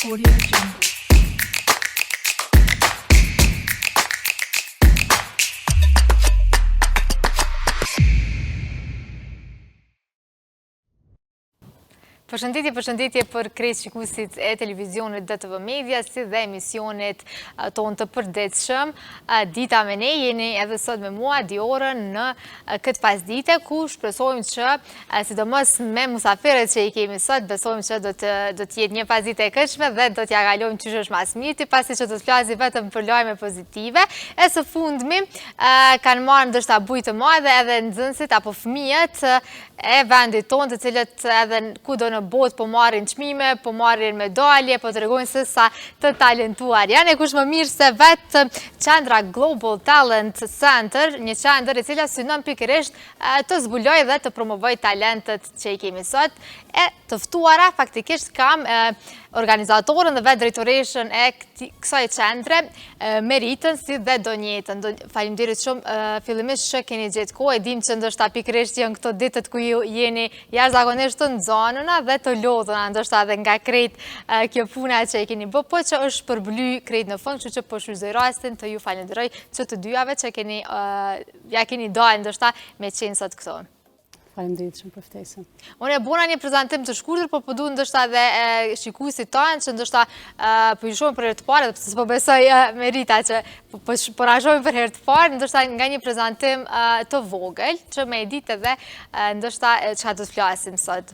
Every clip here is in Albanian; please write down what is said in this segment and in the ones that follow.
Audio Jungle. Përshëndetje për krejt shikuesit e televizionit DTV Media, si dhe emisionit tonë të përditshëm. Dita me ne jeni edhe sot me mua Diorën në këtë pasdite, ku shpresojmë që, sidomos me musafirët që i kemi sot, besojmë që do të jetë një pasdite e këndshme dhe do t'ja kalojmë qysh është mas mirti, pasi që do të flasi vetëm për lajme pozitive. E së fundmi kanë marrë ndoshta bujë të madhe edhe nxënësit apo fëmijët e vendit tonë, të cilët edhe kudo në botë po marrin çmime, po marrin medalje, po tregojnë se sa të talentuar janë. E kush më mirë se vetë qendra Global Talent Center, një qendër e cila synon pikërisht të zbulojë dhe të promovojë talentet që i kemi sot. E të ftuara faktikisht kam organizatorën dhe vetë drejtoreshën e kësaj qendre, Meritën si dhe Donjetën. Faleminderit shumë fillimisht që keni gjetë kohë, e dim që ndoshta pikërisht janë këto ditët ku ju jeni jashtëzakonisht të nxanuna dhe të lodhuna, ndoshta edhe nga krejt kjo puna që e keni bë, po që është përbly krejt në fund, kështu që po shfrytëzoj rastin të ju falenderoj që të dyjave që ja keni dalë ndoshta me qenë sot këto. Faleminderit shumë për ftesën. Unë e bona një prezantim të shkurtër, po po duhet ndoshta dhe shikuesit tanë që ndoshta po ju shohim për herë të parë, sepse po besoj Merita që po na shohim për herë të parë, ndoshta nga një prezantim të vogël, që me e ditë edhe ndoshta çka do të flasim sot.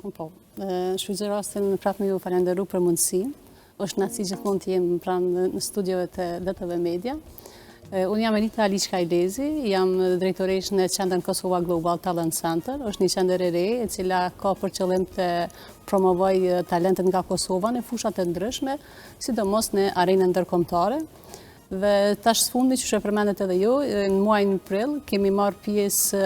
Po, shfrytëzoj rastin prapë me ju falenderoj për mundësinë. Është kënaqësi gjithmonë të jem pranë në studiove të DTV Media. Unë jam Merita Aliq Kajlezi, jam drejtoreshën e qendrën Kosova Global Talent Center. Është një qendër e re e cila ka për qëllim të promovoj talentet nga Kosova në fushat e ndryshme, sidomos në arenën ndërkombëtare. Dhe tash sfundi që përmendet edhe ju, në muajin prill kemi marrë pjesë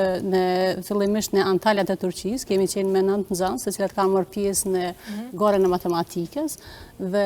fillimisht në Antalya të Turqisë, kemi qenë me 9 nxënës, të cilat kanë marrë pjesë në gorën e matematikës dhe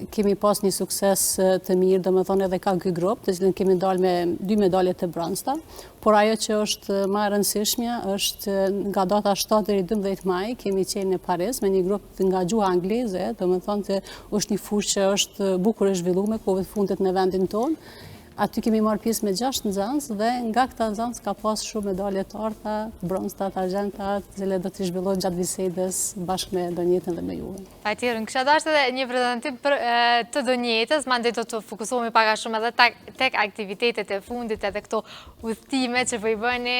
kemi pas një sukses të mirë, domethënë edhe ka ky grup, të cilën kemi dalë me 2 medalje të bronzta, por ajo që është më e rëndësishmja është nga data 7 deri 12 maj kemi qenë në Paris me një grup nga gjuha angleze, domethënë se është një fushë që është bukur e zhvilluar kohëve të fundit në vendin tonë. Aty kemi marrë pjesë me 6 nxënës dhe nga këta nxënës ka pas shumë medalje të arta, bronzta, argjenta, të cilat do të zhvillojnë gjatë bisedës bashkë me Donjetën dhe me ju. Patjetër, kisha dashur edhe një prezantim të Donjetës, mandej do të fokusohemi pak a shumë edhe tek aktivitetet e fundit, edhe këto udhëtime që po i bëni,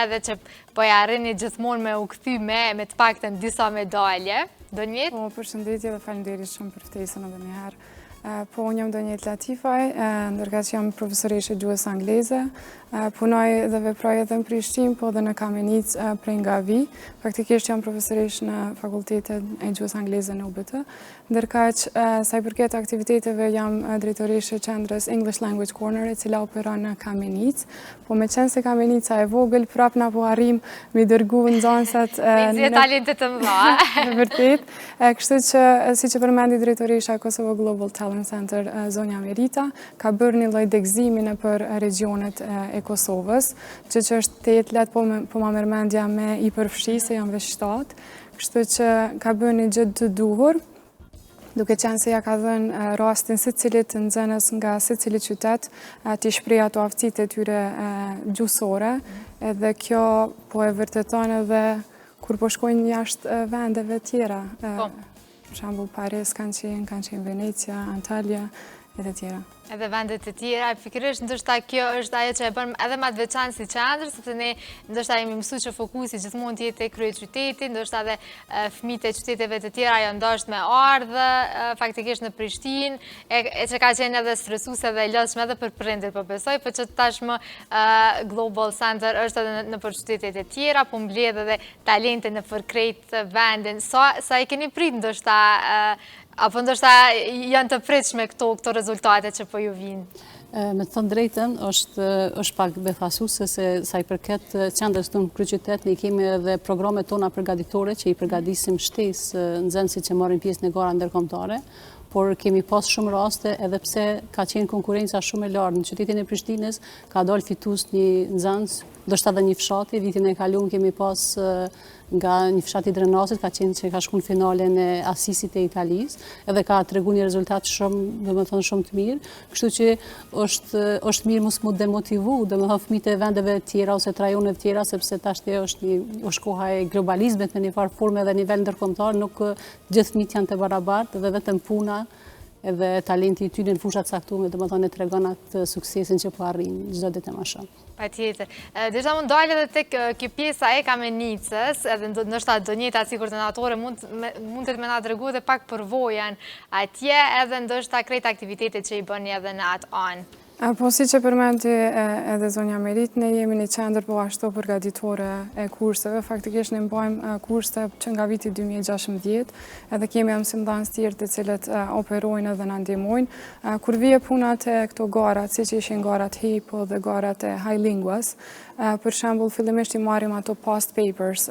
edhe që po i arrini gjithmonë me u kthy me të paktën disa medalje. Donjet? Po, përshëndetje dhe faleminderit shumë për ftesën edhe një herë. Po, unë jam Donjet Latifaj, ndërka që jam profesoreshe gjuhës angleze, punoj dhe veproj edhe në Prishtinë, po dhe në Kamenic prej nga vi. Faktikisht jam profesoreshe në Fakultetet e gjuhës angleze në UBT, ndërka që sa i përket aktiviteteve jam drejtoreshe qendrës English Language Corner, e cila operon në Kamenic, po me qenë se Kamenica e vogël, prap na po arrim mi dërgu nxënësat në talentet të mëdha. Në vërtet, kështu që si që përmendi drejtoresha Kosovo Global Talent Center zonja Merita, ka bërë një lloj degëzimi nëpër regionet e Kosovës, që është 8 let, po ma mërmendja me i përfshi, se janë veç 7, kështu që ka bërë një gjë të duhur, duke qenë se ja ka dhënë rastin secilit nxënës nga secili qytet t'i shpreh ato aftësitë e tyre gjuhësore, edhe kjo po e vërteton edhe kur po shkojnë jashtë vendeve tjera. Për shembull Paris kanë qenë Venecia, Antalya e të tjera. Edhe vendet e tjera, pikërisht ndoshta kjo është ajo që e bën edhe më të veçantë si qendër, sepse ne ndoshta jemi mësuar që fokusi gjithmonë të jetë te kryeqyteti, ndoshta edhe fëmijët e qyteteve të tjera janë dashur me ardhë faktikisht në Prishtinë, e që ka qenë edhe stresuese dhe e lodhshme edhe për prindërit, po besoj, por që tashmë Global Center është edhe në qytetet e tjera, po mbledh edhe talente në krejt vendin. Sa i keni prit ndoshta apo ndoshta janë të pritshme këto rezultate që po ju vinë? Me të thënë drejtën, është pak befasuese se sa i përket qendrës tonë në kryeqytet, ne kemi edhe programet tona përgatitore që i përgatisim shtesë nxënësit që marrin pjesë në gara ndërkombëtare, por kemi pas shumë raste edhe pse ka qenë konkurenca shumë e lartë. Në qytetin e Prishtinës ka dalë fitues një nxënës, ndoshta edhe një fshati, vitin e kaluar kemi pas nga një fshat i Drenasit, ka qenë që ka shku në finalen e Asisit e Italisë, edhe ka tregu një rezultat shumë, domethënë shumë të mirë, kështu që është mirë mos mu demotivu, domethënë fëmijët e vendeve të tjera ose të rajoneve të tjera, sepse tash është koha e globalizmit në një farë formë edhe në nivel ndërkombëtar, nuk gjithë fëmijët janë të barabartë dhe vetëm puna edhe talenti i tyre në fushat caktuara, domethënë e tregon atë suksesin që po arrin çdo ditë më shumë. Patjetër. Derisa mund dalë edhe tek kjo pjesa e kamenicës, edhe ndoshta Donjeta si koordinatore mund të më na tregu edhe pak përvojën atje, edhe ndoshta krejt aktivitetet që i bëni edhe në atë anë. Po si që përmenti edhe zonja Merit, ne jemi një qendër po ashtu përgatitore e kurseve. Faktikisht ne mbajmë kurse që nga viti 2016, edhe kemi mësimdhënës tjerë të cilët operojnë edhe na ndihmojnë. Kur vije punat e këto garat, si që ishin garat HIPO dhe garat e High Linguas, për shembull fillimisht i marrim ato past papers,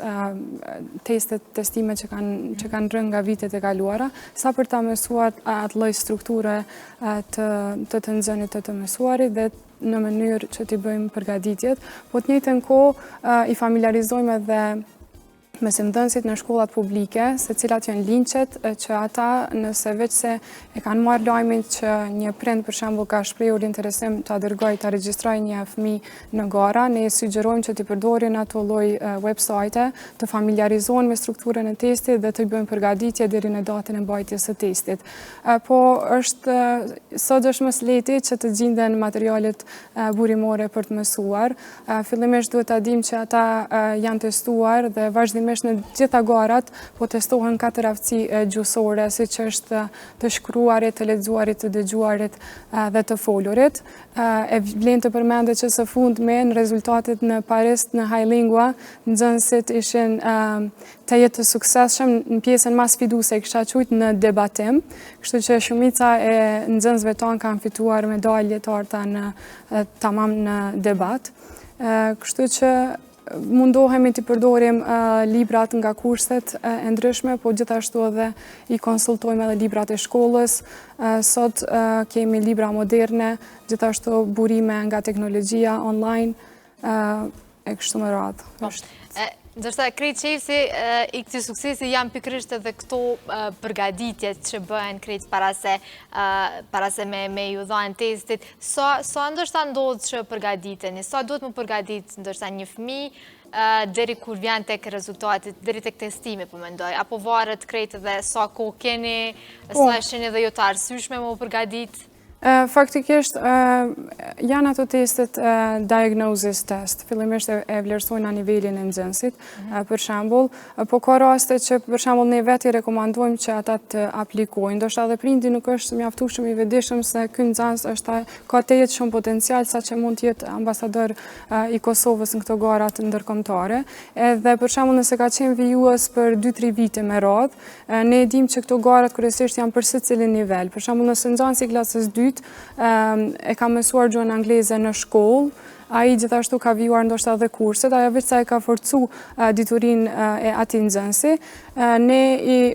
testime që kanë rënë nga vitet e kaluara, sa për ta mësuar atë lloj strukture të nxënit të mësuarit dhe në mënyrë që t'i bëjmë përgatitjet, po të njëjtën kohë i familiarizojmë edhe mësimdhënësit në shkollat publike, se cilat janë linqet që ata nëse veç se e kanë marrë lajmin që një prind për shembull ka shprehur interesim ta dërgojë ta regjistrojë një fëmijë në gara, ne sugjerojmë që t'i përdorin ato lloj websajte, të familiarizohen me strukturën e testit dhe të bëjnë përgatitje deri në datën e mbajtjes së testit. Po sot është më lehti që të gjenden materialet burimore për të mësuar. Fillimisht duhet ta dimë që ata janë testuar dhe vazhdimisht në gjitha garat po testohen 4 aftësi gjuhësore, siç është të shkruarit, të lexuarit, të dëgjuarit dhe të folurit. E vlen të përmendet që së fundmi në rezultatet në Paris në High Lingua, nxënësit ishin të jetë të suksesshëm në pjesën më sfiduese, kisha thujt në debatim, kështu që shumica e nxënësve tanë kanë fituar medalje të arta tamam në debat. Kështu që mundohemi të përdorim librat nga kurset e ndryshme, po gjithashtu edhe i konsultojmë edhe librat e shkollës. Sot kemi libra moderne, gjithashtu burime nga teknologjia online, e kështu me radhë. Ndërsa krejt qefësi i këti suksesi janë pikërisht edhe këto përgatitjet që bëhen krejt para se me ju dhanë testit. Sa ndërsa ndodhë që përgatiteni? Sa duhet më përgatit ndërsa një fëmijë deri kur vjen tek rezultatit, deri tek testimi po mendoj, apo varet krejt edhe sa kohë keni, sa sheni edhe jo të arsyeshme më përgatit? Faktikisht, janë ato testet diagnosis test, fillimisht e vlerësojnë a nivelin e nxënësit, për shembull, po ka raste që për shembull ne vetë i rekomandojmë që ata të aplikojnë, ndoshta edhe prindi nuk është mjaftueshëm i vetëdijshëm se ky nxënës ka të jetë shumë potencial saqë mund të jetë ambasador i Kosovës në këto garat ndërkombëtare. Edhe për shembull nëse ka qenë vijues për 2-3 vite me radhë, ne e dimë që këto garat kryesisht janë për secilin nivel. Për shembull nëse nxënësi i klasës 2 e ka mësuar gjuhën angleze në shkollë, ai gjithashtu ka vijuar ndoshta edhe kurset, ajo veç sa e ka forcu diturinë e atij nxënësi, ne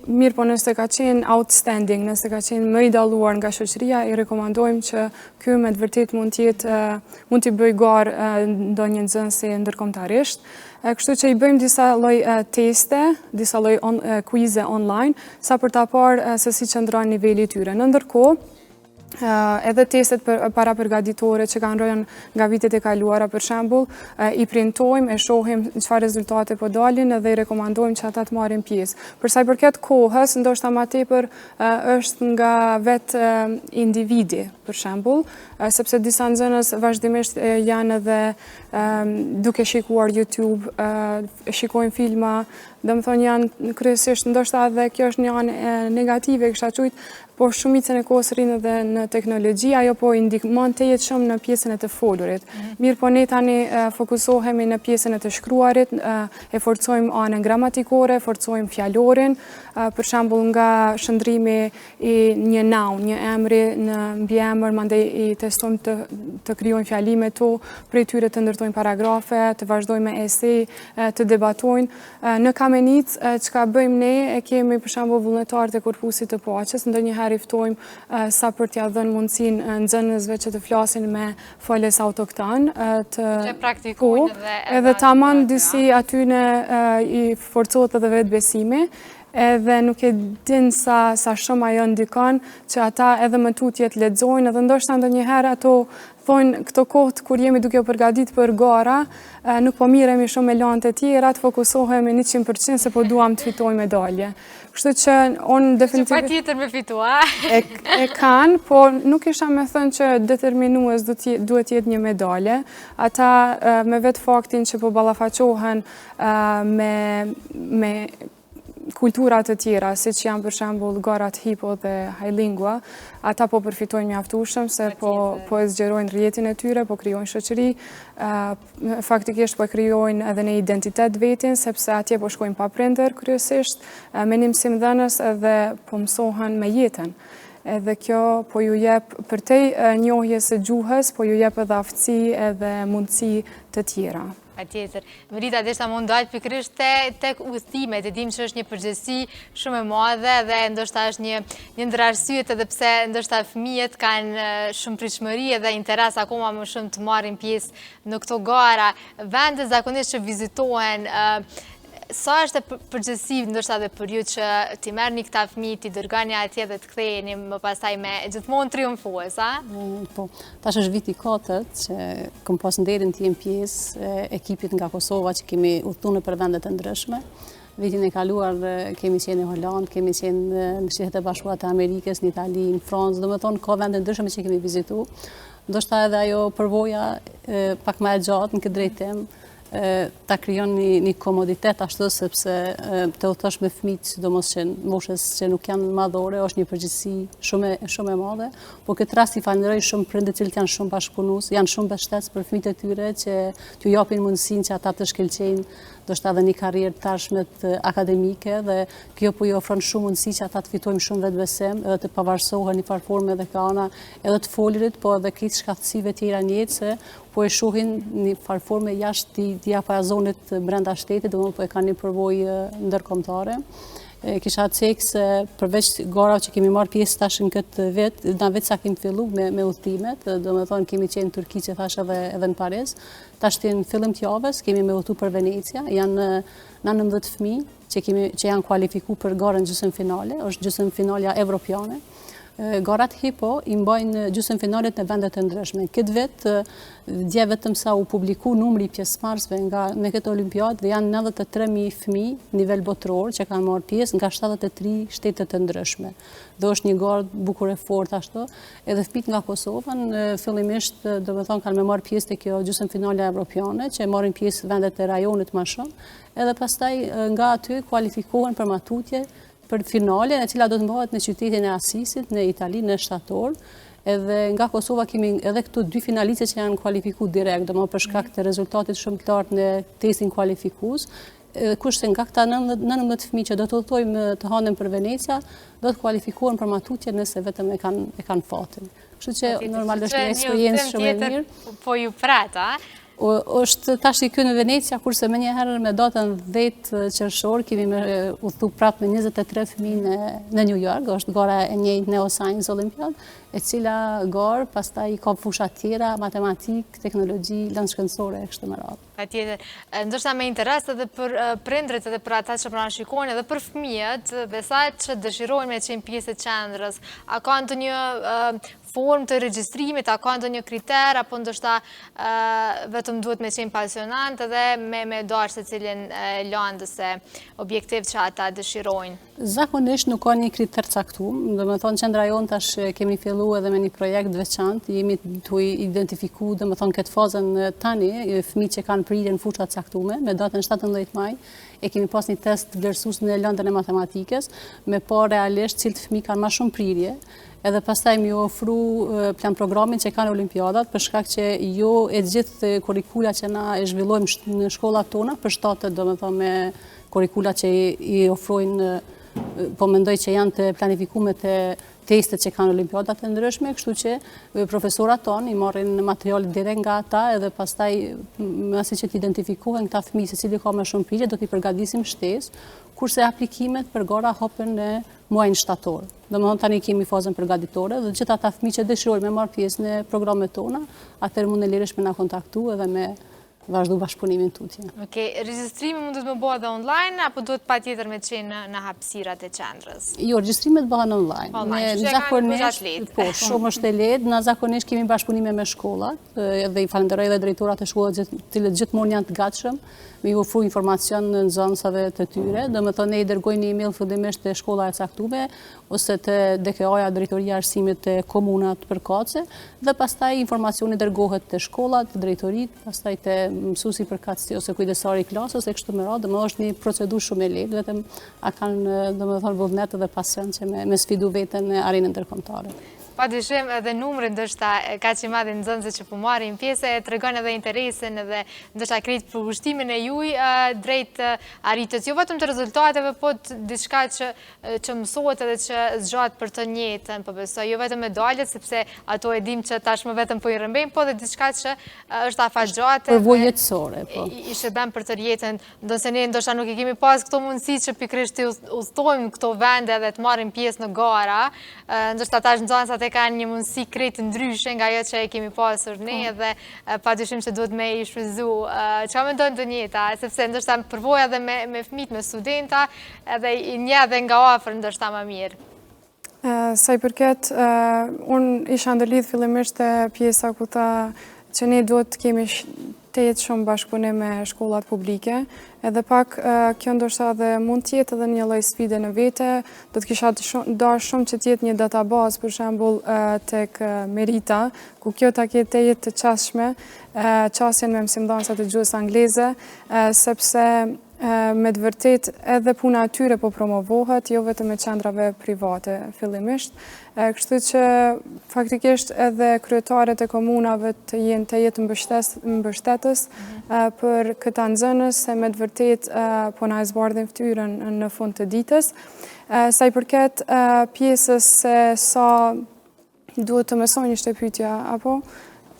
mirë po nëse ka qenë outstanding, nëse ka qenë më i dalluar nga shoqëria, i rekomandojmë që ky me të vërtet mund t'i bëj garë ndonjë nxënësi ndërkombëtarisht. Kështu që i bëjmë disa lloj teste, disa lloj quize online, sa për ta parë se si qëndron niveli i tyre. Në ndërkohë, edhe testet para përgatitore që kanë rënë nga vitet e kaluara për shembull, i printojmë, e shohim çfarë rezultate po dalin dhe i rekomandojmë që ata të marrin pjesë. Për sa i përket kohës, ndoshta më tepër është nga vetë individi, për shembull, sepse disa nxënës vazhdimisht janë edhe duke shikuar YouTube, shikojnë filma, domethënë janë kryesisht ndoshta edhe kjo është një anë negative, kisha thujt, por shumicën e kohës rrinë edhe në në teknologji, ajo po i ndihmon të jetë shumë në pjesën e të folurit. Mirë po ne tani fokusohemi në pjesën e të shkruarit, e forcojmë anën gramatikore, forcojmë fjalorin, për shembull nga shëndrimi i një noun, një emri në mbiemër, mandej i testojmë të krijojmë fjalime to, prej tyre të ndërtojmë paragrafe, të vazhdojmë me esej, të debatojnë. Në Kamenic, çka bëjmë ne, e kemi për shembull vullnetarët e Korpusit të Paqes, ndonjëherë i ftojmë sa për t'ia dhënë mundësinë nxënësve që të flasin me folës autokton, të praktikojnë edhe tamam disi aty në i forcohet edhe vetë besimi, edhe nuk e din sa shumë ajo ndikon që ata edhe më tutjet lexojnë, edhe ndoshta ndonjëherë ato thonë këto kohët kur jemi duke u përgatitur për gara, nuk po miremi shumë me lanet e tjera, të fokusohemi 100% se po duam të fitojmë medalje. Kështu që unë definitivt... Që pa tjetër me fitua. E kanë, po nuk isha me thënë që determinues duhet jetë një medalje. Ata me vetë faktin që po ballafaqohen me kulturat të tjera, si që janë për shembull garat hipo dhe hajlingua, ata po përfitojnë mjaftueshëm se po e zgjerojnë rrjetin e tyre, po krijojnë shoqëri, faktikisht po krijojnë edhe një identitet vetin, sepse atje po shkojnë pa prindër kryesisht, me një mësimdhënës edhe po mësohen me jetën. Edhe kjo po ju jep përtej njohjes së gjuhës, po ju jep edhe aftësi edhe mundësi të tjera. Patjetër. Merita, deshta mund dojtë pikërisht tek udhëtimet, e dim që është një përgjegjësi shumë e madhe dhe ndoshta është një ndër arsyet edhe pse ndoshta fëmijët kanë shumë pritshmëri edhe interes akoma më shumë të marrin pjesë në këto gara. Vendet zakonisht që vizitohen, sa është e përgjithësi ndoshta edhe për ju që t'i merrni këta fëmijë, t'i dërgoni atje dhe të ktheheni më pastaj me gjithmonë triumfues, a? Po, tash është viti 4 që kam pas nderin të jem pjesë ekipit nga Kosova që kemi udhëtuar për vende të ndryshme. Vitin e kaluar kemi qenë në Holland, kemi qenë në Shtetet e Bashkuara të Amerikës, në Itali, në Francë, domethënë ka vende ndryshme që kemi vizituar. Ndoshta edhe ajo përvoja pak më e gjatë në këtë drejtim ta krijon një komoditet ashtu sepse të udhëtosh me fëmijë, sidomos që moshës që nuk janë madhore, është një përgjegjësi shumë e madhe, po këtë rast i falenderoj shumë prindërit që janë shumë bashkëpunues, janë shumë mbështetës për fëmijët e tyre që t'ju japin mundësinë që ata të shkëlqejnë ndoshta edhe një karrierë tashme akademike dhe kjo po i ofron shumë mundësi që ata të fitojnë shumë vetbesim, edhe të pavarësohen në farë forme edhe ka ana edhe të folirit, po edhe këtë shkatësive tjera në jetë se po e shohin një farë forme jashtë diapazonit brenda shtetit, domethënë po e kanë një përvojë ndërkombëtare. Kisha cekë se përveç garave që kemi marrë pjesë tash në këtë vit, na vetë sa kemi filluar me udhëtimet, domethënë kemi qenë në Turqi që thash edhe në Paris. Tash në fillim të javës kemi me udhëtu për Venecia, janë 19 fëmijë që janë kualifikuar për garën gjysmëfinale, është gjysmëfinalja evropiane. Garat hipo i mbajnë gjysmëfinalet në vende të ndryshme. Këtë vit dje vetëm sa u publiku numri i pjesëmarrësve me këtë olimpiadë dhe janë 93.000 fëmijë nivel botëror që kanë marrë pjesë nga 73 shtete të ndryshme. Dhe është një garë bukur e fortë ashtu. Edhe fëmijët nga Kosova fillimisht domethënë kanë marrë pjesë te kjo gjysmëfinale evropiane që marrin pjesë vendet e rajonit më shumë. Edhe pastaj nga aty kualifikohen për matutje për finalen e cila do të mbahet në qytetin e Asisit, në Itali, në shtator. Edhe nga Kosova kemi edhe këtu 2 finaliste që janë kualifikuar direkt, domethënë për shkak të rezultatit shumë të lartë në testin kualifikues. Kurse nga këta 19 fëmijë që do të udhtojmë të hanen për Venecia, do të kualifikohen për matutje nëse vetëm e kanë fatin. Kështu që normalisht një eksperiencë shumë e mirë. Po ju prat, a? është tash i këtu në Venecia, kurse më njëherë me datën 10 qershor kemi udhëtu prapë me 23 fëmijë në New York, është gara e njëjtë Neoscience Olympiad, e cila garë pastaj ka fusha tjera, matematik, teknologji, landshkëndësore e kështu me radhë. Patjetër, ndoshta me interes edhe për prindrit edhe për ata që parashikojnë edhe për fëmijët, besoj që dëshirojnë me qenë pjesë e qendrës. A ka ndonjë formë të regjistrimit, a ka ndonjë kriter, apo ndoshta vetëm duhet me qenë pasionant edhe me dorë secilin landëse objektiv që ata dëshirojnë? Zakonisht nuk ka një kriter caktuar, domethënë qendra jonë tash kemi filluar edhe me një projekt veçantë, jemi tu identifikuar domethënë këtë fazën tani, fëmijët që kanë kanë prirje në fushat caktuar, me datën 17 maj e kemi pas një test vlerësues në lëndën e matematikës, me pa realisht cilët fëmijë kanë më shumë prirje, edhe pastaj mi ofru plan programin që kanë olimpiadat, për shkak që jo e gjithë kurrikula që na e zhvillojmë në shkollat tona, përshtatet domethënë me kurrikula që i ofrojnë, po mendoj që janë të planifikuar të testet që kanë olimpiadat e ndryshme, kështu që profesorat tonë i marrin material direkt nga ata edhe pastaj masi që t'identifikohen këta fëmijë se cili ka më shumë prirje, do t'i përgatisim shtesë, kurse aplikimet për gara hopen në muajin shtator. Domethënë tani kemi fazën përgatitore dhe gjithë ata fëmijë që dëshirojnë me marr pjesë në programet tona, atëherë mund në lirisht me na kontaktu edhe me vazhdu bashkëpunimin tutje. Okej, regjistrimi mund të më bëhet dhe online, apo duhet patjetër me qenë në hapësirat e qendrës? Jo, regjistrimet bëhen online. Po, shumë është e lehtë, na zakonisht kemi bashkëpunime me shkollat, edhe i falenderoj edhe drejtorat e shkollave të cilët gjithmonë janë të gatshëm me ju ofru informacion në nxënësave të tyre, domethënë ne i dërgojmë një email fillimisht te shkolla e caktuar ose te DKA-ja, Drejtoria e Arsimit te komunat përkatëse, dhe pastaj informacioni dërgohet te shkollat, drejtoritë, pastaj te mësuesi përkatësi ose kujdesari i klasës e kështu me radhë, domethënë është një procedurë shumë e lehtë, vetëm a kanë domethënë vullnet dhe pasion që me sfidu veten në arenën ndërkombëtare. Padyshim edhe numri ndoshta kaq i madh i nxënësve që po marrin pjesë tregon edhe interesin edhe ndoshta krejt përkushtimin e juaj drejt arritjes jo vetëm të rezultateve, po diçka që mësohet edhe që zgjahet për të njëjtën, po besoj jo vetëm medaljet sepse ato e dim që tashmë vetëm po i rrëmbejmë, po edhe diçka që është afatgjatë. Përvojë jetësore, po. I shërbem për të jetën, ndonse ne ndoshta nuk i kemi pas këto mundësi që pikërisht të udhtojmë këto vende dhe të marrim pjesë në gara, ndoshta tash nxënësat e kanë një mundësi krejt ndryshe nga ajo që e kemi pasur ne dhe padyshim që duhet me i shfrytëzu. Çfarë mendon të njëjta, sepse ndoshta përvoja edhe me fëmijët, me studenta, edhe i njeh edhe nga afër ndoshta më mirë. Sa i përket, unë isha ndërlidh fillimisht te pjesa ku tha që ne duhet të kemi të jetë shumë bashkëpunim me shkollat publike, edhe pak kjo ndoshta edhe mund të jetë edhe një lloj sfide në vete, do të kisha dashur shumë që të jetë një databazë për shembull tek Merita, ku kjo ta ketë të jetë të qasshme, qasjen me mësimdhënësat e gjuhës angleze, sepse me të vërtet edhe puna atyre po promovohet, jo vetëm me qendrave private fillimisht. Kështu që faktikisht edhe kryetarët e komunave të jetë mbështetës për këta nxënës, se me të vërtet po na e zbardhin fytyrën në fund të ditës. Sa i përket pjesës se sa duhet të mësojnë ishte pyetja, apo?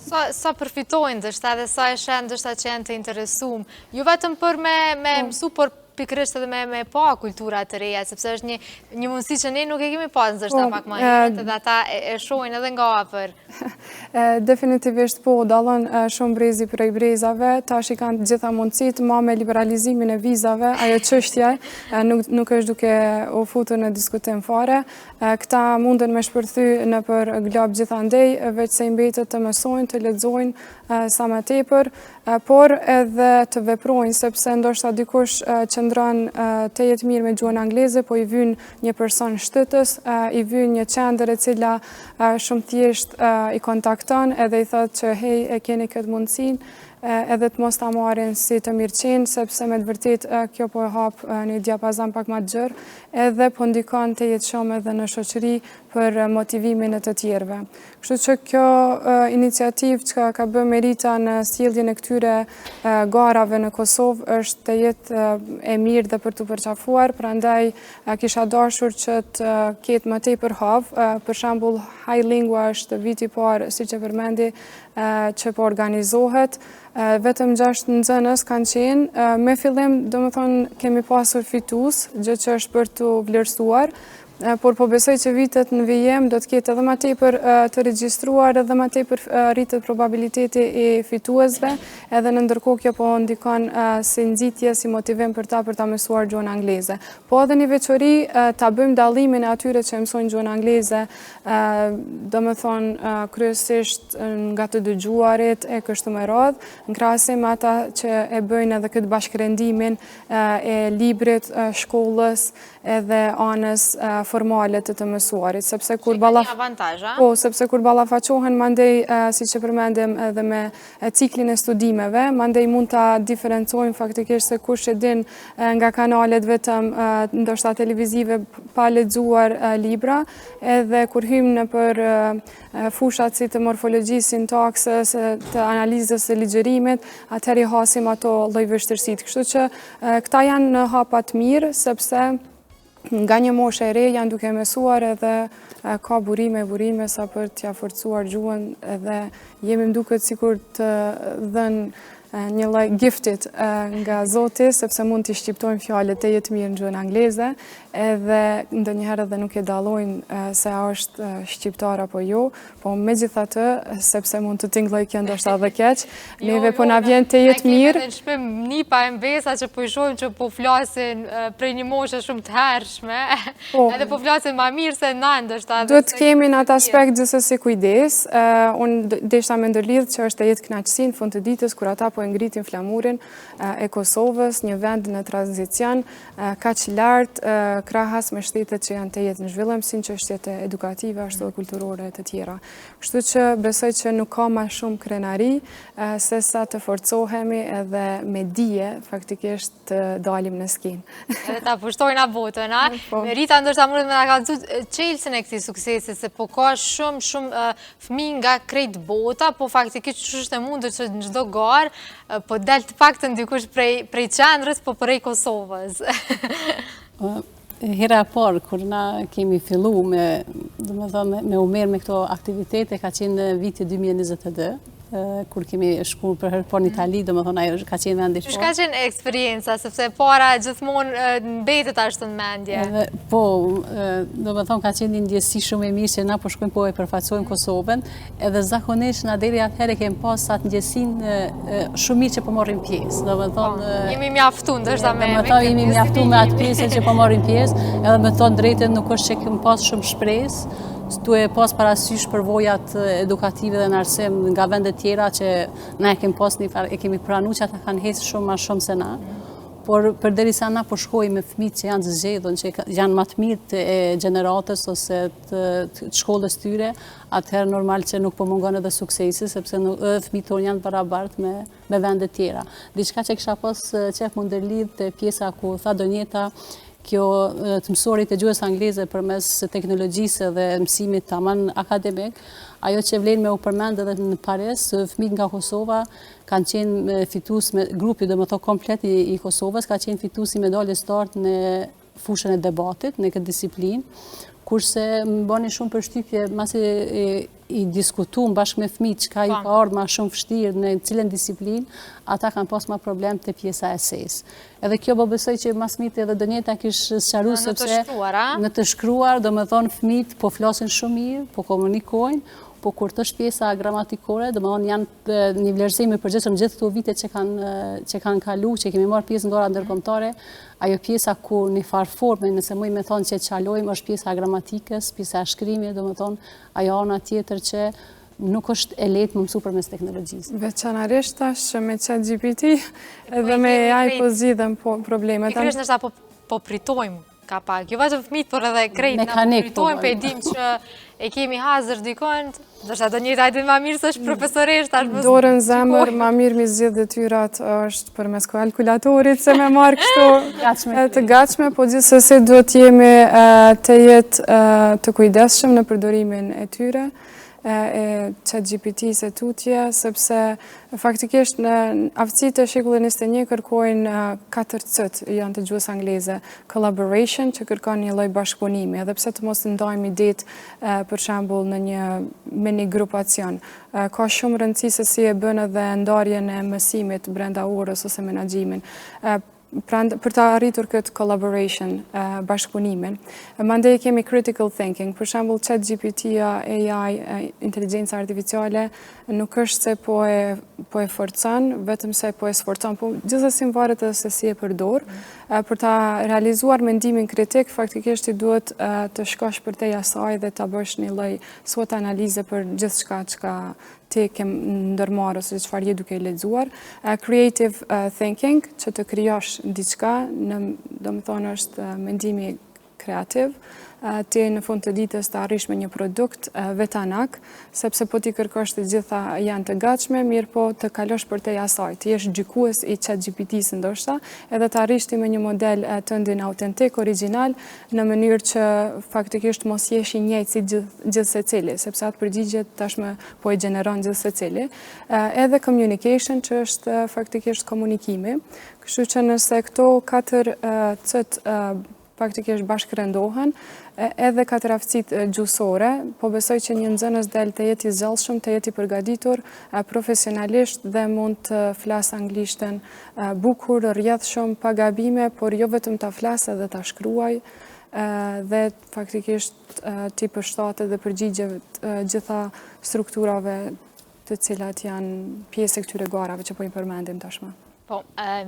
Sa përfitojnë ndoshta edhe sa e shën ndoshta që janë të interesuar, jo vetëm për me mësu, por pikërisht edhe me pa kultura të reja, sepse është një mundësi që ne nuk e kemi pas ndoshta pak më herët, edhe ata e shohin edhe nga afër. Definitivisht po, dallon shumë brezi prej brezave, tash i kanë të gjitha mundësitë, ma me liberalizimin e vizave, ajo çështje nuk është duke u futur në diskutim fare. Këta munden me shpërthy nëpër glob gjithandej, veç se i mbetet të mësojnë, të lexojnë sa më tepër, por edhe të veprojnë, sepse ndoshta dikush qëndron të jetë mirë me gjuhën angleze, po i vyn një person shtetës, i vyn një qendër e cila shumë thjesht i kontakton edhe i thotë që hej, e keni këtë mundësinë, edhe të mos ta marrin si të mirëqenë, sepse me të vërtet kjo po e hap një diapazon pak më të gjerë, edhe po ndikon të jetë shumë edhe në shoqëri për motivimin e të tjerëve. Kështu që kjo iniciativë që ka bërë Merita në sjelljen e këtyre garave në Kosovë është të jetë e mirë dhe për të përqafuar, prandaj kisha dashur që të ketë më tepër havë, për shembull High Lingua është viti i parë, siç e përmendi, që po organizohet. Vetëm 6 nxënës kanë qenë. Me fillim, domethënë, kemi pasur fitues, gjë që është për të vlerësuar, por po besoj që vitet në vijim do të ketë edhe më tepër të regjistruar, edhe më tepër rritet probabiliteti i fituesve, edhe në ndërkohë kjo po ndikon si nxitje, si motivim për ta mësuar gjuhën angleze. Po edhe një veçori ta bëjmë dallimin e atyre që mësojnë gjuhën angleze, domethënë kryesisht nga të dëgjuarit e kështu me radhë, në krahasim ata që e bëjnë edhe këtë bashkërendimin e librit, shkollës edhe anës formale të mësuarit, sepse kur ballafaqohen mandej, si që përmendim edhe me ciklin e studimeve, mandej mund ta diferencojmë faktikisht se kush e din nga kanalet vetëm ndoshta televizive pa lexuar libra, edhe kur hymë në për fushat si të morfologjisë, sintaksës, të analizës së ligjërimit, atëherë i hasim ato lloj vështirësitë. Kështu që këta janë hapat mirë, sepse nga një moshë e re janë duke mësuar edhe ka burime sa për t'ja forcuar gjuhën, edhe jemi mduket sikur të dhënë një lloj giftit nga Zoti, sepse mund t'i shqiptojmë fjalët e jetë mirë në gjuhën angleze, edhe ndonjëherë edhe nuk e dallojnë se a është shqiptar apo jo, po megjithatë, sepse mund të tingëlloj kjo ndoshta edhe keq, neve po na vjen të jetë mirë. Ne kemi edhe në shtëpi nipa e mbesa që po i shohim që po flasin prej një moshe shumë të hershme, edhe po flasin ma mirë se na ndoshta. Duhet kemi në atë aspekt gjithsesi kujdes. Unë deshta me ndërlidh që është e jetë kënaqësi në fund të ditës kur ata po e ngritin flamurin e Kosovës, një vend në tranzicion, kaq lart krahas me shtetet që janë të jetë në zhvillim, si në çështjet edukative ashtu dhe kulturore të tjera. Kështu që besoj që nuk ka më shumë krenari se sa të forcohemi edhe me dije faktikisht të dalim në skenë. Edhe ta pushtojnë botën, a? Rita ndoshta mundet me na kallëzu çelësin e këtij suksesi, se po ka shumë fëmijë nga krejt bota, po faktikisht ç'është e mundur që në çdo garë po del të paktën dikush prej qendrës, po prej Kosovës. Hera e parë, kur na kemi fillu me umer me këto aktivitete, ka qenë viti 2022, kur kemi shku për herë parë në Itali, ajo ka qenë vendi i parë. Çka qenë eksperienca, sepse para gjithmonë mbetet ashtu në mendje? Po, ka qenë një ndjesi shumë e mirë që na po shkojmë po e përfaqësojmë Kosovën, edhe zakonisht na deri atëherë kemi pas atë ndjesinë shumë mirë që po morrim pjesë. Jemi mjaftuar ndoshta me jemi mjaftuar me atë pjesë që po morrim pjesë, edhe me thon drejtën nuk është që kemi pas shumë shpresë, tu e pas parasysh përvojat edukative dhe në arsim nga vendet tjera që na e kemi pranu që ata kanë hecë shumë ma shumë se na. Por përderisa na po shkojmë me fëmijët që janë zgjedhur, që janë më të mirë e gjeneratës ose të shkollës tyre, atëherë normal që nuk po mungon edhe suksesi, sepse fëmijët tonë janë barabartë me vendet tjera. Diçka që kisha pas qef më ndërlidh te pjesa ku tha Donjeta, kjo të mësorit e gjuhës angleze përmes teknologjisë dhe mësimit tamam akademik, ajo që vlen me u përmend edhe në Paris, fëmijët nga Kosova kanë qenë fitues me grupi, domethënë komplet i Kosovës, ka qenë fitues i medaljes të artë në fushën e debatit, në këtë disiplinë, kurse më bani shumë përshtypje masi i diskutuam bashkë me fëmijët çka ju ka ardhur më shumë vështirë në cilën disiplinë, ata kanë pas më problem te pjesa e esejs. Edhe kjo po besoj që mas mite edhe Donjeta kishte sqaruar sepse në të shkruar, domethënë fëmijët po flasin shumë mirë, po komunikojnë, po kur të është pjesa gramatikore, domethënë janë një vlerësim i përgjithshëm gjithë këto vite që kanë kalu, që kemi marrë pjesë në ora ndërkombëtare, ajo pjesa ku në farë forme, nëse mujmë me thonë që çalojmë, është pjesa e gramatikës, pjesa e shkrimit, domethënë ajo ana tjetër që nuk është e lehtë më mësu përmes teknologjisë. Veçanërisht tash që me ChatGPT edhe me AI po zgjidhen problemet. Pikërisht ndoshta po pritojmë ka pak. Jo vetëm fëmijët, por edhe krejt na pritojmë, pe dim që e kemi hazër dikon, ndoshta Donjeta e din më mirë se është profesoresh tash. Dorën zemër, më mirë mi zgjidh detyrat është përmes kalkulatorit se me marr kështu të gatshme, po gjithsesi duhet jemi të jetë të kujdesshëm në përdorimin e tyre, e ChatGPT se tutje, sepse faktikisht në aftësitë e shekullit 21 kërkojnë 4 C janë të gjuhës angleze. Collaboration, që kërkon një lloj bashkëpunimi, edhe pse të mos ndajmë idetë për shembull në një mini grupacion. Ka shumë rëndësi se si e bën edhe ndarjen e mësimit brenda orës ose menaxhimin. Për të arritur këtë collaboration, bashkëpunimin. Mandej kemi critical thinking, për shembull ChatGPT-ja, AI, inteligjenca artificiale, nuk është se po e forcon, vetëm se po e sforcon, po gjithsesi varet edhe se si e përdor. Për ta realizuar mendimin kritik, faktikisht i duhet të shkosh përtej asaj dhe ta bësh një lloj SWOT analize për gjithçka çka ti ke ndërmarrë ose çfarë je duke lexuar. Creative thinking, që të krijosh diçka, domethënë është mendimi kreativ, ti në fund të ditës të arrish me një produkt vetanak, sepse po ti kërkosh të gjitha janë të gatshme, mirë po të kalosh për te asaj, të jesh gjykues i ChatGPT-s ndoshta, edhe të arrish ti me një model tëndin autentik, original, në mënyrë që faktikisht mos jesh i njëjtë si gjithë secili, sepse atë përgjigjet tashmë po i gjeneron gjithë secili. Edhe communication, që është faktikisht komunikimi, kështu që nëse këto 4 cët faktikisht bashkërëndohen, edhe 4 aftësitë gjusore, po besoj që një nxënës del të jeti zellshëm, të jeti përgatitur profesionalisht dhe mund të flasë anglishten bukur, rrjedhshëm, pa gabime, por jo vetëm ta flasë edhe ta shkruaj, dhe faktikisht ti përshtatet dhe përgjigjeve gjitha strukturave të cilat janë pjesë e këtyre garave që po i përmendim tashmë. Po,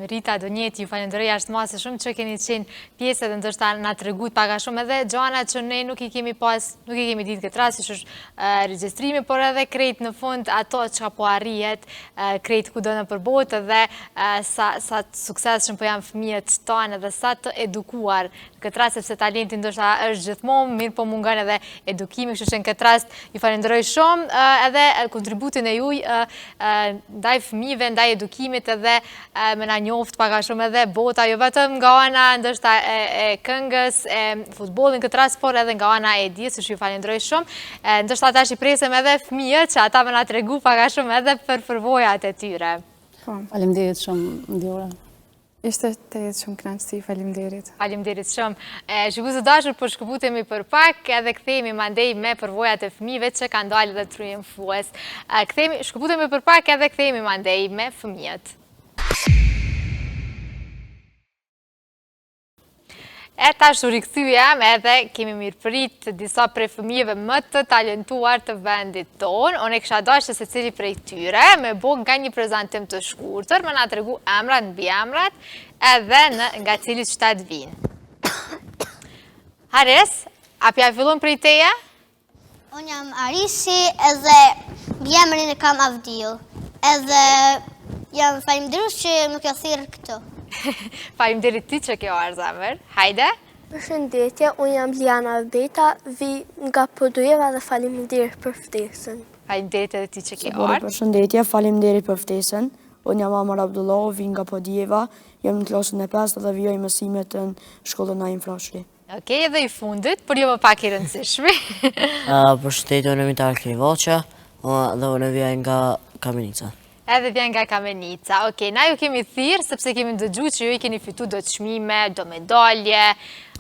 Rita Donjeti, ju falenderoj jashtëmasi shumë që keni qenë pjesë dhe ndërsa na treguat pak a shumë edhe gjana që ne nuk i kemi ditë këtë rast, që është regjistrimi, por edhe krejt në fund ato që po arrihet, krejt kudo në përbotë dhe sa suksesshëm po janë fëmijët tanë dhe sa të edukuar këtë rast, sepse talenti ndoshta është gjithmonë, mirë po mungon edhe edukimi, kështu që në këtë rast ju falenderoj shumë edhe kontributin e juaj ndaj fëmijëve, ndaj edukimit edhe me na njoft pak a shumë edhe bota, jo vetëm nga ana ndoshta e këngës, e futbollin këtë rast, por edhe nga ana e dijes, që ju falenderoj shumë. Ndoshta tash i presim edhe fëmijët që ata më na tregu pak a shumë edhe për përvojat e tyre. Faleminderit shumë Diora. Ishte të jetë shumë kënaqësi, faleminderit. Faleminderit shumë. Shikues të dashur, po shkëputemi për pak edhe kthehemi mandej me përvojat e fëmijëve që kanë dalë dhe triumfues. Shkëputemi për pak edhe kthehemi mandej me fëmijët. E tash u rikthyem edhe kemi mirëprit disa prej fëmijëve më të talentuar të vendit tonë. Unë kisha dashur se secili prej tyre me bo nga një prezantim të shkurtër, më na tregu emrat, mbiemrat, edhe nga cili shtet vinë. Haris, a pja fillon prej teje? Unë jam Arisi edhe mbiemrin e kam Avdil. Edhe jam faleminderues që më ke thirrë këtu. Faleminderit ti që ke ardhur zemër. Hajde. Përshëndetje, unë jam Liana Beta, vi nga Podujeva dhe faleminderit për ftesën. Faleminderit edhe ti që ke ardhur. Përshëndetje, faleminderit për ftesën. Unë jam Amar Abdullah, vi nga Podujeva, jam në klasën e 5 dhe vijoj mësimet në shkollën Naim Frashëri. Okej, edhe i fundit, por jo më pak i rëndësishmi. Përshëndetje, unë jam Itar Krivoqa dhe unë vijoj nga Kamenica. Edhe vjen nga Kamenica. Okej, na ju kemi thirrë sepse kemi dëgjuar që ju i keni fituar do çmime, do medalje,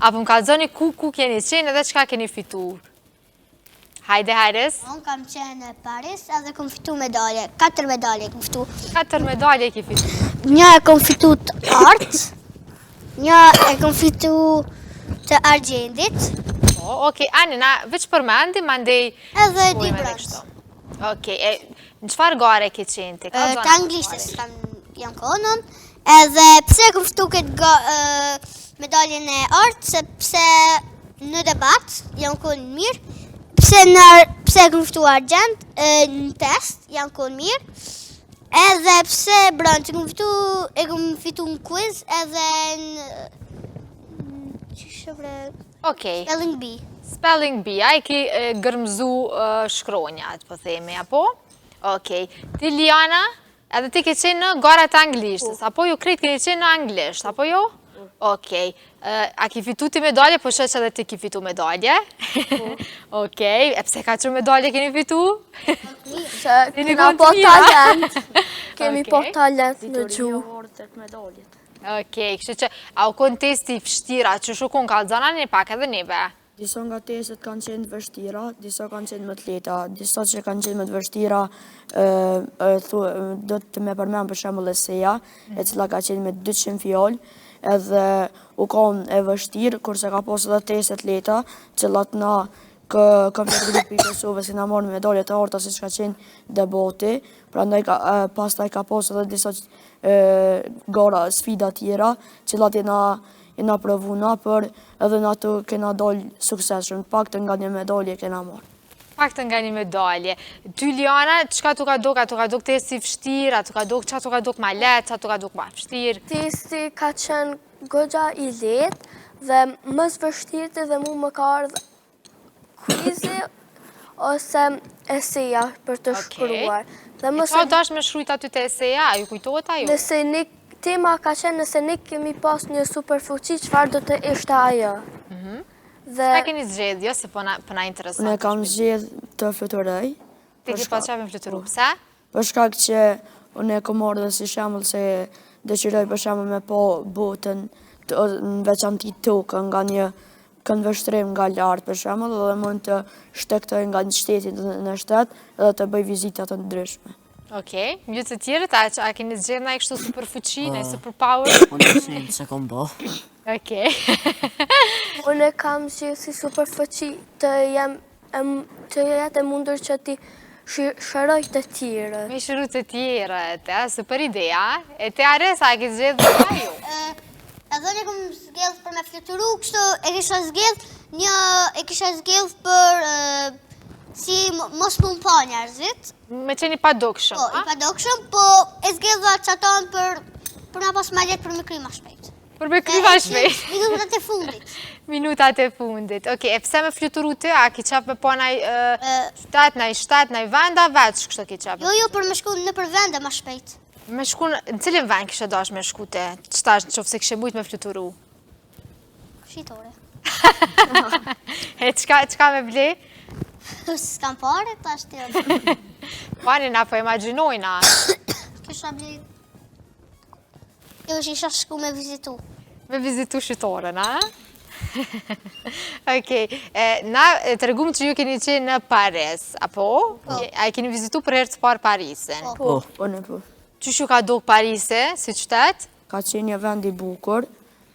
apo më kallëzoni ku keni qenë edhe çka keni fituar. Hajde Haris. Unë kam qenë në Paris edhe kam fituar medalje. 4 medalje kam fituar. 4 medalje ke fituar. Një e kam fituar të art, një e kam fituar të argjendit. Po, okej, ani na veç përmendim mandej Edhe 2 bronz. Okej, në çfarë gare ke qenë ti? Të anglishtes jam konon, edhe pse kam fituar këtë medaljen e art, sepse në debat jam konë mirë, pse kam fituar argjend në test jam konë mirë, edhe pse bronz e kam fituar në quiz edhe në spelling bee. Spelling bee, a i ki gërmzu shkronjat, po themi, apo? Okej. Ti Liana, edhe ti ke qenë në garat anglishtës, apo ju krejt keni qenë në anglisht, apo jo? Okej. A ki fitu ti medalje, po sheq edhe ti ki fitu medalje? Okej. E pse ka që medalje keni fitu? Kemi po talent. Kemi po talent në gjuhë. Okej, kështu që a u konë testi fështira që shukun ka zana një pak edhe neve? Disa nga testet kanë qenë të vështira, disa kanë qenë më të lehta, disa që kanë qenë më të vështira, do të me përmend për shembull eseja, e cila ka qenë me 200 fjalë, edhe u konë e vështirë, kurse ka pas edhe testet lehta, cilat na komplet grupi i Kosovës na morën medalje të arta siç ka qenë debati, prandaj pastaj ka pas edhe disa gara sfida tjera, cilat jena provuna, për edhe në ato kena dalë suksesshëm, paktën nga një medalje kena marrë. Paktën nga një medalje. Ty Liana, çka tu ka dok? A tu ka dok testi vështirë, a tu ka dok çka tu ka dok ma lehtë, a tu ka dok ma vështirë? Testi ka qenë goxha i lehtë, Dhe më së vështirë dhe mu më ka ardhë kwizi ose eseja për të shkruar. E qa dash me shkrujt aty të eseja, ju kujtohet ajo? Nëse një tema ka qenë nëse ne kemi pas një superfuqi, çfarë do të ishte ajo? Çfarë keni zgjedhë, jo se po na intereson. Unë kam zgjedhë të fluturoj. Ti ke pas çfarë fluturu, pse? Për shkak që unë e kam marrë si shembull se dëshiroj për shembull me po botën në veçanti tokën nga një këndvështrim nga lart për shembull dhe mund të shtektoj nga një shteti në shtet dhe të bëj vizita të ndryshme. Okej, mjë të tjerët, a keni zgjedhë na i kështu superfuqi, na i superpower? Unë se kom bo. Okej. Unë kam zgjedhë si superfuqi të jetë e mundur që ti shëroj të tjere. Me shëru të tjerët, super ideja. E te Aresa, a ke zgjedhë dhe ajo? Edhe një kom zgjedhë për me fluturu, kështu e kisha zgjedhë për si mos më pa njerëzit. Me qeni pa dokshëm, Po, i pa dokshëm, po e zgjedhë që aton për nga pas ma letë për me kry ma shpejt. Për me kry ma shpejt. Minutat e fundit. Minutat e fundit. Okej, e pse me fluturu të, a ki qap me po naj shtet, naj venda, veç kështë ki qap? Jo, për me shku në për vende ma shpejt. Me shku në cilin vend kishe dash me shku të, qëtash në qofë se kishe mujt me fluturu? Shqitore. E qka me ble? S'kam pare, ta shtë Pani na po imaginojna. Kisha ble... Jo, isha shku me vizitu. Me vizitu shqitoren, a? Okej, na të regum që ju keni qenë në Paris, apo? A i keni vizitu për herë të parë Parisin? Po. Qysh ju ka dok Parise, si qytet? Ka qenë një vend i bukur,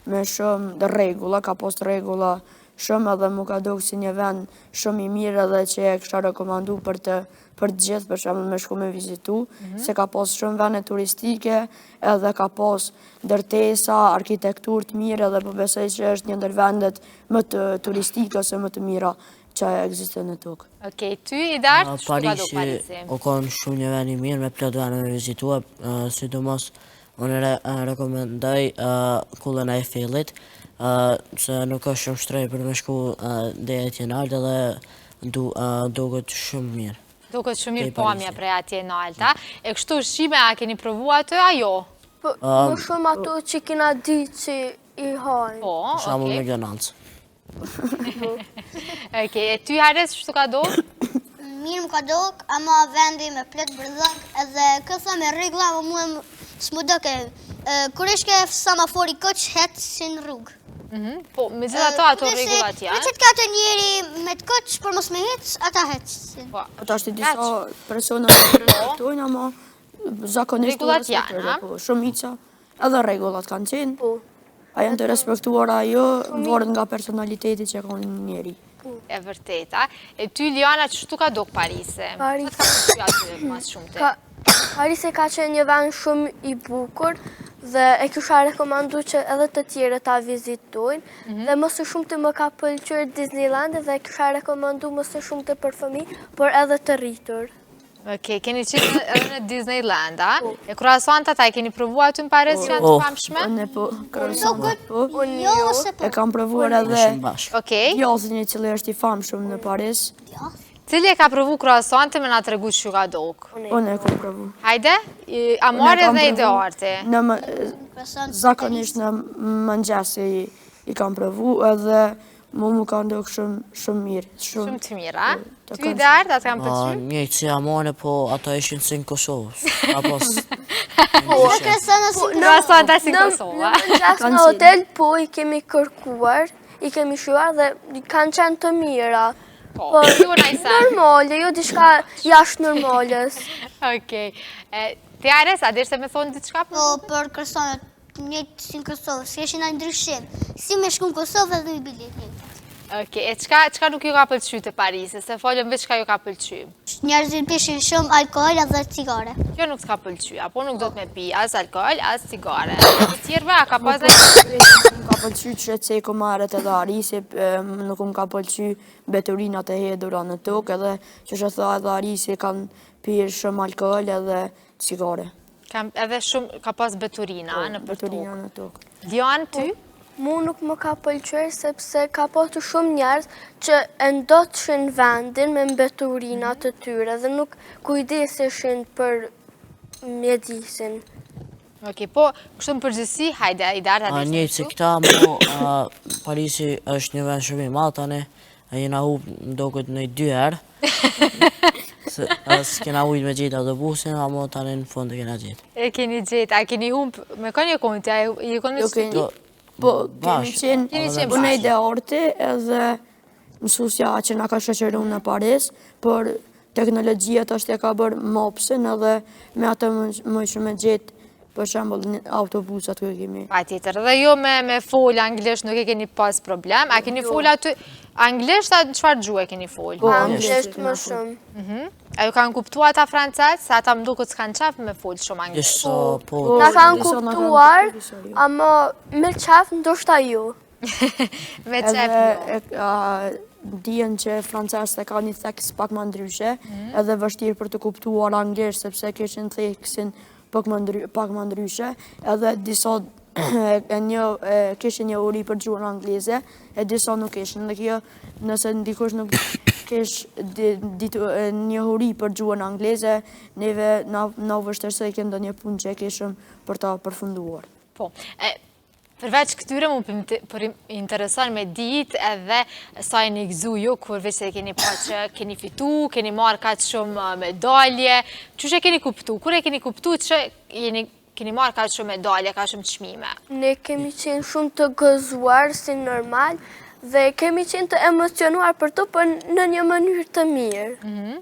me shumë rregulla, ka pas rregulla shumë edhe mu ka dok si një vend shumë i mirë edhe që e kësha rekomandu për të gjithë, për shembull me shku me vizitu, se ka pas shumë vende turistike, edhe ka pas ndërtesa, arkitektur të mirë, edhe po besoj që është një ndër vendet më të turistike ose më të mira që ekziston në tokë. Okej, ty i dartë, shtu ka do Parisi? O konë shumë një vend i mirë, me plot vende me vizitua, sidomos unë rekomendoj kullën e Eiffelit, se nuk është shumë shtrej për me shku dhe atje naltë edhe duket shumë mirë. Duket shumë mirë pamja prej atje nalta. E kështu shqime, a keni provu atë, a jo? Më shumë ato që kina di që i hajnë. Po, Shamu okej. McDonald's. Okej, e ty Hares, shtu ka do? Mirë më ka dok, ama vendi me plot bërdhak, edhe këtha me regla, më mua s'mu doke. Kur ishke samafori këq, hetë si në rrugë. Po, me gjitha ato regullat janë? Me qëtë ka të njeri me të këq, për mos me hetë, ata hetë. Ata është disa persona që respektojnë, ama zakonisht Regullat janë, ha? Shumica, edhe regullat kanë qenë. A janë të respektuara jo, vorën nga personaliteti që ka njeri. E vërteta. E ty, Liana, qështu ka dok Parise? Parise. Ka përshqy aty mas shumë të? Parise ka qenë një vend shumë i bukur dhe e kisha rekomandu që edhe të tjere ta vizitojnë dhe më së shumë të më ka pëlqyer Disneyland dhe e kisha rekomandu më së shumë të për fëmijë, por edhe të rritur. Okej, keni qenë edhe në Disneyland, a? E croissantat, a i keni provu aty në Paris që janë të famshme? Unë po, croissantat po. Jo, ose E kam provuar edhe Okej. djathtin i cili është i famshëm në Paris. Cili e ka provu croissante me nga të regu që ka dok? Unë e kam provu. Hajde, a marrë edhe ide arti? Zakonisht në mëngjesi i kam provu edhe mu ka ndok shumë mirë. Shumë të mira. Ty i dartë, atë kam përqy? Njëjtë si amone, po ato ishin si në Kosovës. Croissanta si në Kosova. Në hotel, po i kemi kërkuar, i kemi shuar dhe kanë qenë të mira. Po, ju në isa. Normale, jo diçka jashtë normalës. Okej. Ti Ares, a deshte me thonë diçka? Po, për kërsonet, njëtë si në Kosovë, si eshin në ndryshim. Si me shku në Kosovë edhe i bilet njëtë. Okej, e qka nuk ju ka pëlqy të Parisë, se folëm veç ka ju ka pëlqy? Njerëzit pishin shumë alkohol edhe cigare. Kjo nuk s'ka pëlqy, apo nuk do të me pi as alkohol, as cigare. Të tjerëve, a ka pas në... Nuk ka pëlqy që të seko marët edhe Arisi, nuk më ka pëlqy beturinat e hedura në tokë, edhe që që tha edhe Arisi kanë pirë shumë alkohol edhe cigare. Edhe shumë ka pas beturina në për Beturina tokë. në tokë. Dian, ty? Mu nuk më ka pëlqyer sepse ka pasur shumë njerëz që ndotëshin vendin me mbeturinat të tyre dhe nuk kujdeseshin për mjedisin. Ok, po, kështu në përgjithësi, hajde, i darë të Njëjtë si këta, mo, Parisi është një vend shumë i madh tani, jena hub mdoket në 2 herë. S'kena ujtë me gjetë autobusin, amo tani në fund e kena gjetë. E keni gjetë, a keni humb, me ka një konti, a i koni studi? Po, kemi qenë unë e orti edhe mësusja që nga ka shoqëruar në Paris, por teknologjia është e ka bërë mopsin edhe me atë më shumë gjetë për shembull autobusat që kemi. Patjetër, dhe jo me fol anglisht nuk e keni pas problem, a keni fol aty anglisht, a në çfarë gjuhë e keni fol? Anglisht më shumë. A ju kanë kuptuar ata francez, se ata më duket s'kanë qef me fol shumë anglisht. Na kanë kuptuar, ama me qef ndoshta ju. Me qef ju. Dijen që francezët e ka një theks pak më ndryshe, edhe vështirë për të kuptuar anglisht sepse kishin theksin pak më ndryshe, edhe disa kishin një uri për gjuhën angleze, e disa nuk kishin. Dhe kjo, nëse ndikush nuk kish një uri për gjuhën angleze, neve na vështirëse e këndo një punë që e kishëm për ta përfunduar. Po, përveç këtyre mu për intereson me ditë edhe sa e një gëzu ju, kur veç e keni pa që keni fitu, keni marrë ka shumë medalje, që e keni kuptu? Kur e keni kuptu që keni marrë ka shumë medalje, ka shumë çmime? Ne kemi qenë shumë të gëzuar si normal dhe kemi qenë të emocionuar për to, për në një mënyrë të mirë.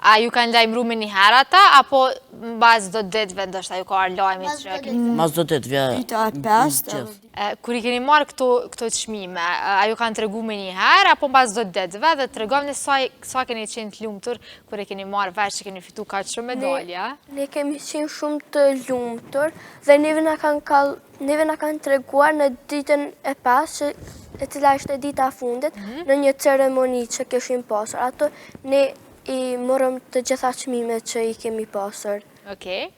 A ju kanë lajmëru me një herë ata, apo në bazë do ditëve ndoshta ju ka lajmi që... Mas do ditë vja... Dita e 5. Kur i keni marrë këto çmime, a ju kanë tregu me një herë, apo në bazë do ditëve dhe tregovni sa keni qenë të lumtur kur e keni marrë vesh që keni fitu kaq shumë medalje? Ne kemi qenë shumë të lumtur dhe neve na kanë treguar në ditën e 5, e cila ishte dita e fundit, në një ceremoni që kishim pasur. Ato ne i morëm të gjitha çmimet që i kemi pasur. Okej.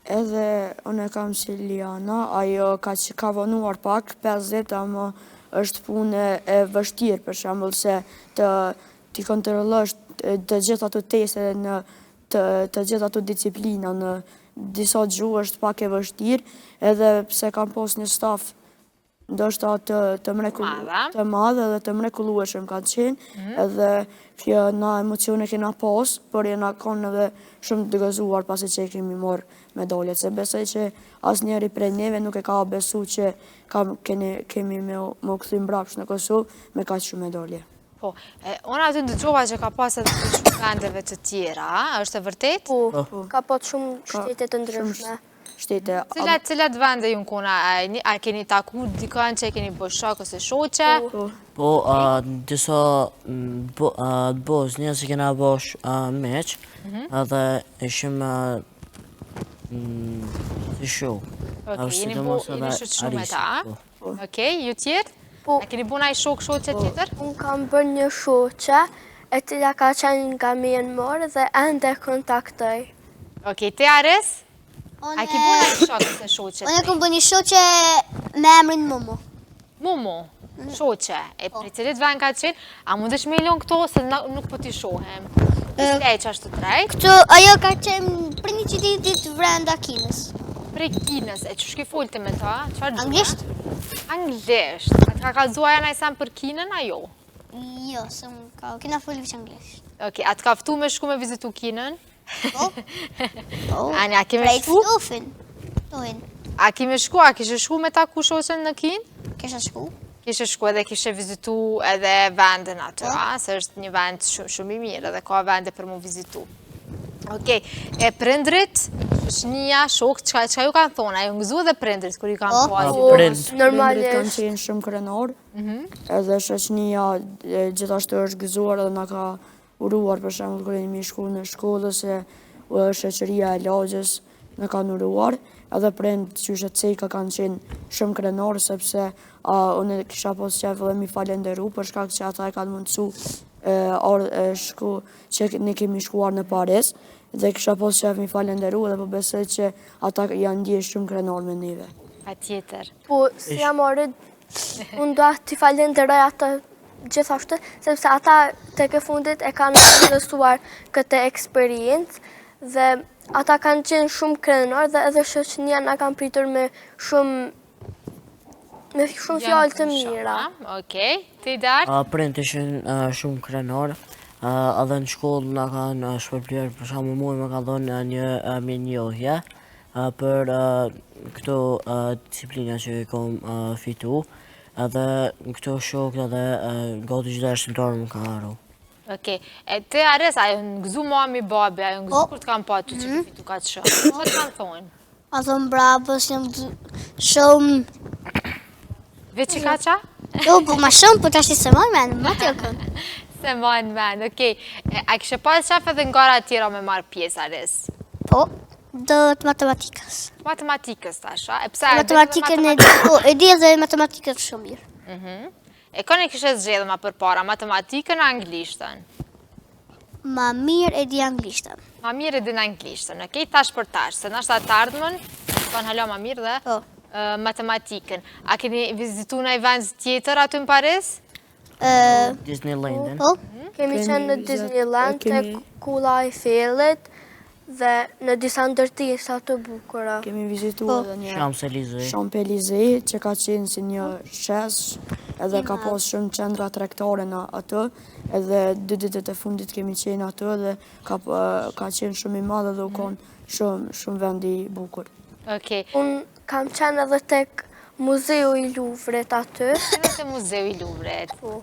Edhe unë kam si Liana, ajo ka vonuar pak, 50, ama është punë e vështirë, për shembull se ti kontrollosh të gjitha ato teste në të gjitha ato disiplina në disa gjuhë është pak e vështirë, edhe pse kam pas një staf ndoshta të madhe dhe të mrekullueshëm kanë qenë, edhe kjo na emocione kena pas, por jena kanë edhe shumë të gëzuar pasi që kemi marrë medaljet, se besoj që asnjëri prej neve nuk e ka besu që kemi me kthy mbrapsht në Kosovë me kaq shumë medalje. Po, unë aty ndëgjova që ka pas edhe shumë vendeve të tjera, është e vërtet? Po, ka pas shumë shtete të ndryshme. Cilat vende ju në kona, a keni taku dikën që e keni bërë shok ose shoqe? Po, disa Bosnia si kena bosh meq, edhe ishim si show. Jeni shoqë shumë e ta? Okej, ju tjerë? A keni bu naj shoqe tjetër? Unë kam bërë një shoqe, e cila ka qenë nga Myanmar dhe ende kontaktoj. Okej, te Ares? A ki bu naj shoqe se shoqe? Unë kam bërë një shoqe me emrin Momo. Momo, shoqe, e për cilit vend ka qenë, a mundesh me ilon këto se nuk po t'i shohem? Ishte që ashtu drejt? Këtu, ajo ka qenë për një qytetit vrenda Kinës. Prej Kinës, e që shki folti me ta? Anglisht? Anglisht. A t'ka kalzuar janë ajsan për Kinën, a jo? Jo, kena folë vishë anglisht. Ok, a t'ka ftu me shku me vizitu Kinën? Po? Ani, a kime Prej shku? Ftofin. A kime shku? A kishe shku me ta ku shoqen në Kinë? Kishe shku. Kishe shku edhe kishe vizitu edhe vendin aty, se është një vend shumë i mirë edhe ka vende për mu vizitu. Okej, e prindrit, shoqënia, shok, çka ju kanë thonë? A ju ngëzu edhe prindrit kur ju kanë po? Prindrit kanë qenë shumë krenar, edhe shoqënia gjithashtu është gëzuar edhe na ka uruar, për shembull kur jemi shku në shkollë se shoqëria e lagjës na kanë uruar, edhe prindët qyshe Ceka kanë qenë shumë krenar, sepse unë kisha pas qef dhe mi falenderu për shkak që ata e kanë mundësu që ne kemi shkuar në Paris, dhe kisha pas qef mi falenderu dhe po besoj që ata janë ndjesh shumë krenar me neve. Patjetër. Po, si jam arrit Unë do t'i falenderoj ata gjithashtu, sepse ata tek e fundit e kanë interesuar këtë eksperiencë dhe ata kanë qenë shumë krenar dhe edhe shoqënia na kanë pritur me shumë fjalë të mira. Okej, ti Dart? Prindët ishin shumë krenar, edhe në shkollë na kanë shpërblyer, për shembull mua më ka dhënë një mirënjohje për këto disiplina që i kom fitu, edhe këto shokët edhe gati gjitha shqiptarë më ka haru. Okej, e te Ares, ajo në gëzu mami babi, ajo në gëzu kur të kam pa ty që fitu ka të shumë. Që të kanë thonë? A thonë brabës, jam shumë... Veç që ka qa? Jo, po ma shumë, po tash se mojnë menë, ma të jokën. Se mojnë menë, okej. A kështë pas qaf edhe ngara tjera me marë pjesë, Ares? Po, do të matematikës. Matematikës, tasha. Matematikën e di edhe matematikën shumë mirë. E kone kështë zgjedhë ma për para, matematikën a anglishtën? Ma mirë e di anglishtën. Ma mirë e di në anglishtën, okej, tash për tash, se nështë atë ardhëmën, kanë hala ma mirë dhe matematikën. A keni vizitu në i vend tjetër aty në Paris? Disneylandin. Po, Kemi qenë në Disneyland, te Kulla Eiffelit dhe në disa ndërtisa të bukura. Kemi vizituar edhe një Champs-Élysées. Champs-Élysées, që ka qenë si një shesh, edhe ka pas shumë qendra tregtare në atë, edhe 2 ditët e fundit kemi qenë atë dhe ka qenë shumë i madhe dhe u konë shumë vendi i bukur. Okej. Unë kam qenë edhe tek Muzeu i Luvret aty. Edhe te Muzeu i Luvret. Po.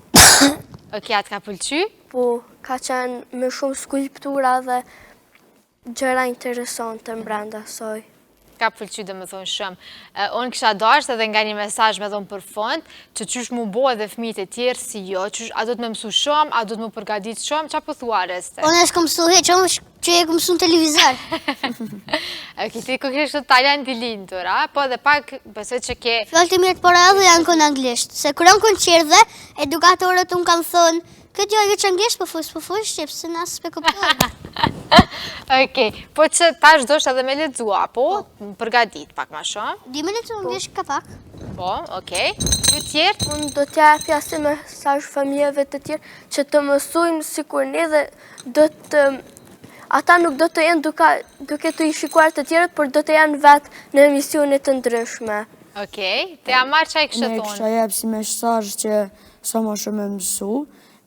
Okej, atë ka pëlqy? Po, ka qenë me shumë skulptura dhe gjëra interesante në brenda saj. Ka pëlqy dhe me thonë shumë. Unë kisha dasht edhe nga një mesazh me thonë për fond, që qysh mu bo edhe fëmijët e tjerë si jo, a do të me mësu shumë, a do të me përgadit shumë, qa po thua Areste? unë e s'kom mësu heq, që e kom mësu në televizor. Okej, ti ku kështë të talent i lindur, a? Po dhe pak, besoj që ke... Fjallë të mirë të para edhe janë kënë anglisht. Se kërë janë kënë qërë dhe, edukatorët unë kam thonë, këtë jo e veç anglisht, po fush shqip, se nasë s'pe kuptojnë. Okej, po që tash do shtë edhe me lexua, po? Përgadit pak ma shumë. Di me lecu anglisht ka pak. Po, okej. Ju tjertë? Unë do t'ja japja si mesazh fëmijëve të tjerë që të mësojnë sikur ne dhe do të ata nuk do të jenë duke të i shikuar të tjerët, por do të janë vetë në emisione të ndryshme. Okej, te Amar qa i kështë Ne tonë? kësha jep si mesazh që sa më shumë e mësu,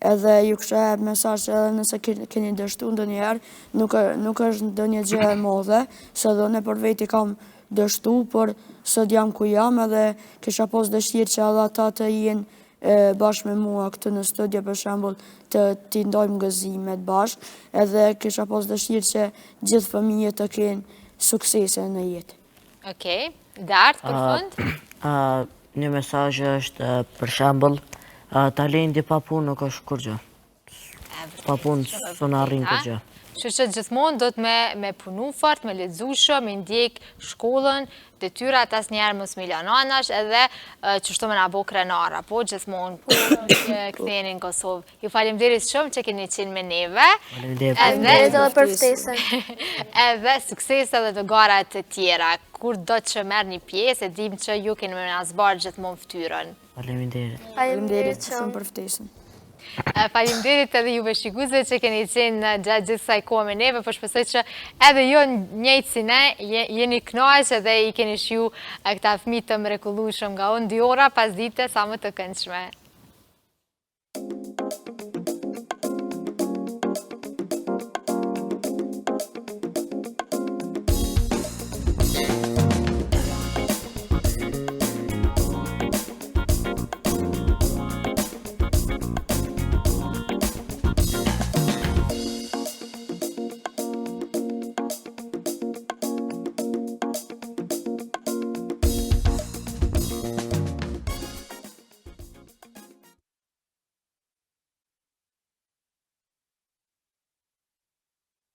edhe ju kësha jep mesazh edhe nëse keni dështu ndonjëherë, nuk është ndonjë gjë e madhe, se do ne për veti kam dështu, por sot jam ku jam edhe kisha pos dëshirë që edhe ata të jenë bashkë me mua këtu në studio, për shembull t'i ndojmë gëzimet bashkë, edhe kisha pos dëshirë që gjithë fëmijët të kenë suksese në jetë. Okej, Dart, për fund? Një mesazh është për shembull, talenti pa punë nuk është kur gjë. Pa punë s'u arrin kur gjë. Që që gjithmonë do të me punu fort, me lexu shumë, me ndjek shkollën, detyrat asnjëherë mos milionanash, edhe që shto me na bo krenara, po gjithmonë që ktheheni në Kosovë. Ju faleminderit shumë që keni qenë me neve. Faleminderit edhe për ftesën. Edhe sukses edhe të gara të tjera. Kur do të që merr një pjesë, e dim që ju keni me na zbarë gjithmonë fytyrën. Faleminderit. Faleminderit shumë për ftesën. Faleminderit edhe juve shikuesve që keni qenë gjatë gjithë kësaj kohe me neve, por shpresoj që edhe ju njëjtë si ne jeni kënaqur dhe i keni shiu këta fëmijë të mrekullueshëm nga unë 2 ora pas dite sa më të këndshme.